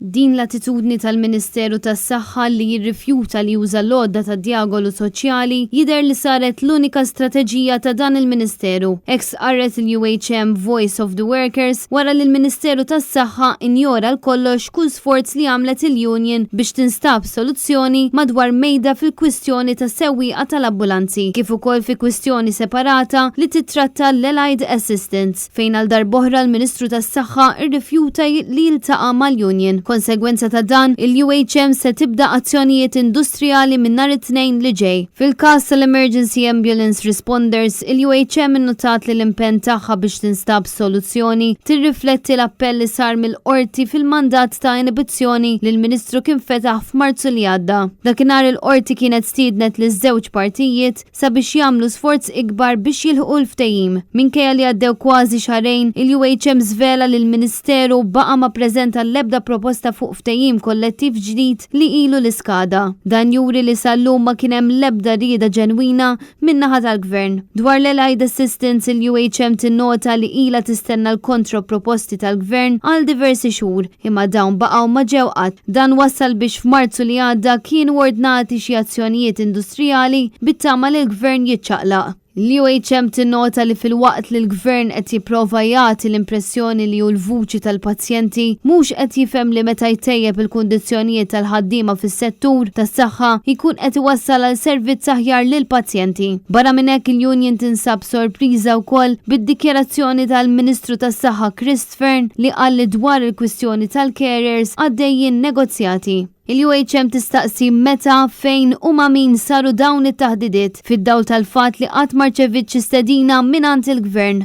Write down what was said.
Din l-attitudni tal-Ministeru tas-Saħħa li jirrifjuta li juża l-għodda tad-dialogu soċjali jidher li saret l-unika strateġija ta' dan il-Ministeru. Eks qarret il-UHM Voice of the Workers wara li l-Ministeru tas-Saħħa injora l-kollox kull sforz li għamlet il-Union biex tinstab soluzzjoni madwar mejda fil-kwistjoni ta' sewwieqa tal-ambulanzi, kif ukoll fi kwistjoni separata li titratta l-Allied Assistance fejn għal darb'oħra l-Ministru tas-Saħħa irrifjuta li jiltaqa' mal-Union. Konsegwenza ta' dan, il-UHM se tibda azzjonijiet industrijali minn nhar it-tnejn li ġej. Fil-każ tal-Emergency Ambulance Responders, il-UHM innotat li l-impenn tagħha biex tinstab soluzzjoni tirrifletti l-appell li sar mill-qorti fil-mandat ta' inibizzjoni li l-Ministru kien fetaħ f'Marzu li għadda. Dakinhar il-qorti kienet stiednet li żewġ partijiet sabiex jagħmlu sforz ikbar biex jilħqu l-ftehim. Minkejja li għaddew kważi xahrejn, il-UHM żvela li l-Ministeru baqa' ma ppreżenta l-ebda proposta fuq ftehim kollettiv ġdid li ilu l-iskada. Dan juri li sal-lum ma kien hemm l-ebda rieda ġenwina min-naħa tal-Gvern. Dwar l-Allied Assistance, il-UHM tinnota li ilha tistenna l-kontro proposti tal-Gvern għal diversi xhur, imma dawn baqgħu ma ġew qatt. Dan wassal biex f'Marzu li għadda kienu ordnati xi azzjonijiet industrijali bit-tama li l-Gvern jiċċaqlaq. L-UHM tinnota li fil-waqt li l-Gvern qed jipprova jagħti l-impressjoni li hu l-vuċi tal-pazjenti mhux qed jifhem li meta jtejjeb il-kundizzjonijiet tal-ħaddiema fis-settur tas-saħħa jkun qed iwassal għal servizz aħjar lill-pazjenti. Barra minn hekk il-Union tinsab sorpriża wkoll bid-dikjarazzjoni tal-Ministru tas-Saħħa Christopher li qal li dwar il-kwistjoni tal-carers għaddejjin negozjati. Il-UHM tistaqsi meta, fejn u ma' min saru dawn it-taħdidiet fid-dawl tal-fatt li qatt ma rċevitx stedina mingħand il-Gvern.